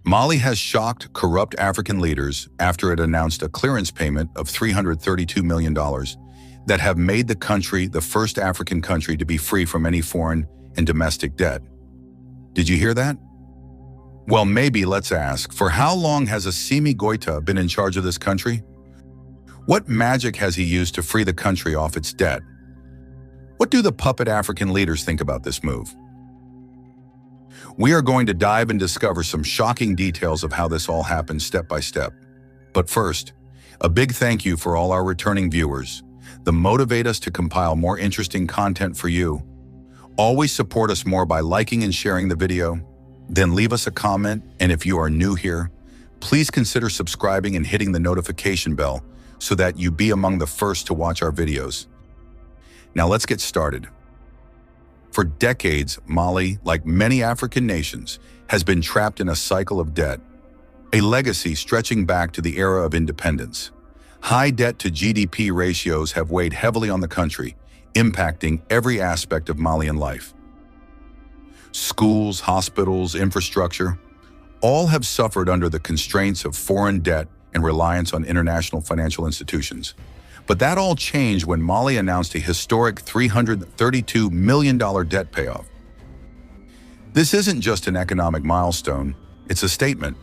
Mali has shocked corrupt African leaders after it announced a clearance payment of $332 million that have made the country the first African country to be free from any foreign and domestic debt. Did you hear that? Well, maybe let's ask, for how long has Assimi Goïta been in charge of this country? What magic has he used to free the country off its debt? What do the puppet African leaders think about this move? We are going to dive and discover some shocking details of how this all happened step by step. But first, a big thank you for all our returning viewers that motivate us to compile more interesting content for you. Always support us more by liking and sharing the video, then leave us a comment, and if you are new here, please consider subscribing and hitting the notification bell so that you be among the first to watch our videos. Now let's get started. For decades, Mali, like many African nations, has been trapped in a cycle of debt, a legacy stretching back to the era of independence. High debt to GDP ratios have weighed heavily on the country, impacting every aspect of Malian life. Schools, hospitals, infrastructure, all have suffered under the constraints of foreign debt and reliance on international financial institutions. But that all changed when Mali announced a historic $332 million debt payoff. This isn't just an economic milestone, it's a statement.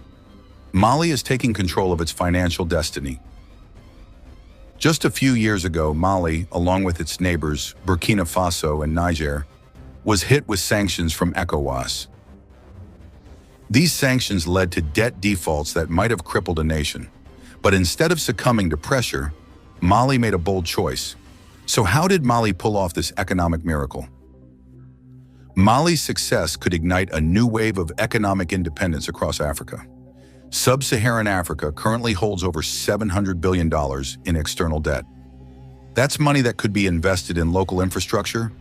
Mali is taking control of its financial destiny. Just a few years ago, Mali, along with its neighbors, Burkina Faso and Niger, was hit with sanctions from ECOWAS. These sanctions led to debt defaults that might have crippled a nation. But instead of succumbing to pressure, Mali made a bold choice. So how did Mali pull off this economic miracle? Mali's success could ignite a new wave of economic independence across Africa. Sub-Saharan Africa currently holds over $700 billion in external debt. That's money that could be invested in local infrastructure,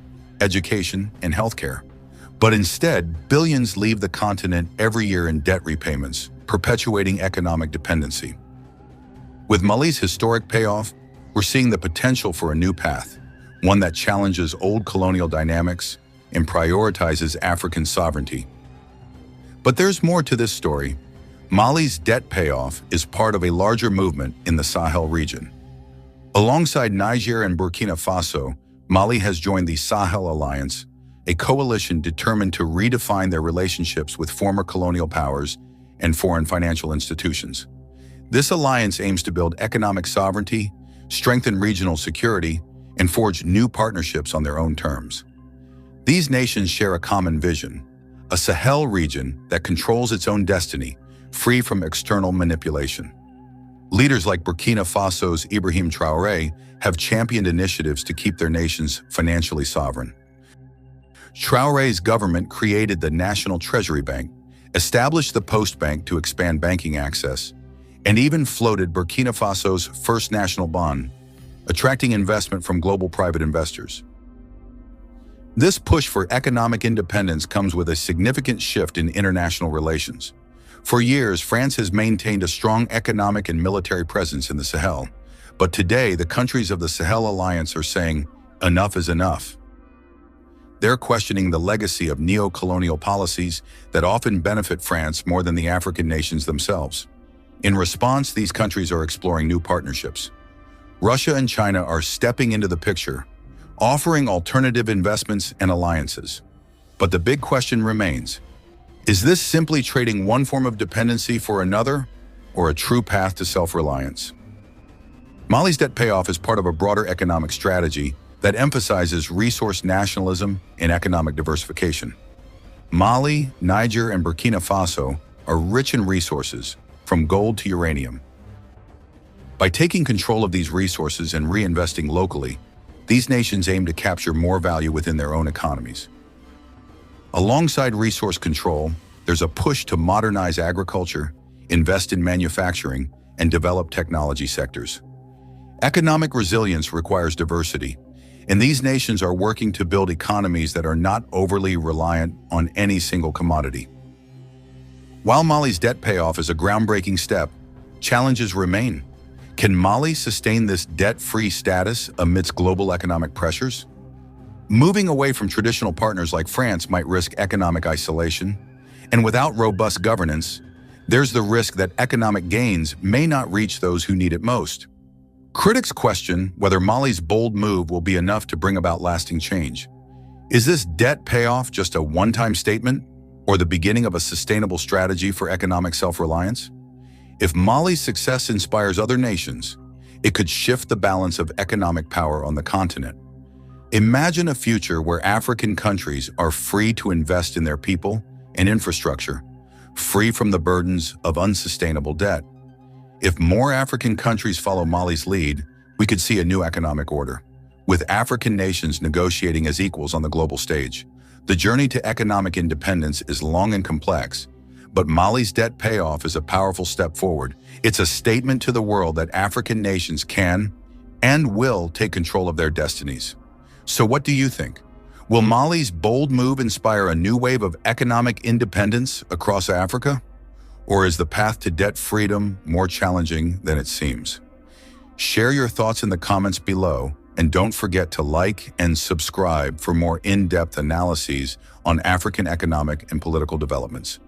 education, and healthcare. But instead, billions leave the continent every year in debt repayments, perpetuating economic dependency. With Mali's historic payoff, we're seeing the potential for a new path, one that challenges old colonial dynamics and prioritizes African sovereignty. But there's more to this story. Mali's debt payoff is part of a larger movement in the Sahel region. Alongside Niger and Burkina Faso, Mali has joined the Sahel Alliance, a coalition determined to redefine their relationships with former colonial powers and foreign financial institutions. This alliance aims to build economic sovereignty, strengthen regional security, and forge new partnerships on their own terms. These nations share a common vision, a Sahel region that controls its own destiny, free from external manipulation. Leaders like Burkina Faso's Ibrahim Traoré have championed initiatives to keep their nations financially sovereign. Traoré's government created the National Treasury Bank, established the Post Bank to expand banking access, and even floated Burkina Faso's first national bond, attracting investment from global private investors. This push for economic independence comes with a significant shift in international relations. For years, France has maintained a strong economic and military presence in the Sahel, but today the countries of the Sahel Alliance are saying, enough is enough. They're questioning the legacy of neo-colonial policies that often benefit France more than the African nations themselves. In response, these countries are exploring new partnerships. Russia and China are stepping into the picture, offering alternative investments and alliances. But the big question remains, is this simply trading one form of dependency for another, or a true path to self-reliance? Mali's debt payoff is part of a broader economic strategy that emphasizes resource nationalism and economic diversification. Mali, Niger, and Burkina Faso are rich in resources, from gold to uranium. By taking control of these resources and reinvesting locally, these nations aim to capture more value within their own economies. Alongside resource control, there's a push to modernize agriculture, invest in manufacturing, and develop technology sectors. Economic resilience requires diversity, and these nations are working to build economies that are not overly reliant on any single commodity. While Mali's debt payoff is a groundbreaking step, challenges remain. Can Mali sustain this debt-free status amidst global economic pressures? Moving away from traditional partners like France might risk economic isolation, and without robust governance, there's the risk that economic gains may not reach those who need it most. Critics question whether Mali's bold move will be enough to bring about lasting change. Is this debt payoff just a one-time statement, or the beginning of a sustainable strategy for economic self-reliance? If Mali's success inspires other nations, it could shift the balance of economic power on the continent. Imagine a future where African countries are free to invest in their people and infrastructure, free from the burdens of unsustainable debt. If more African countries follow Mali's lead, we could see a new economic order, with African nations negotiating as equals on the global stage. The journey to economic independence is long and complex, but Mali's debt payoff is a powerful step forward. It's a statement to the world that African nations can and will take control of their destinies. So what do you think? Will Mali's bold move inspire a new wave of economic independence across Africa? Or is the path to debt freedom more challenging than it seems? Share your thoughts in the comments below, and don't forget to like and subscribe for more in-depth analyses on African economic and political developments.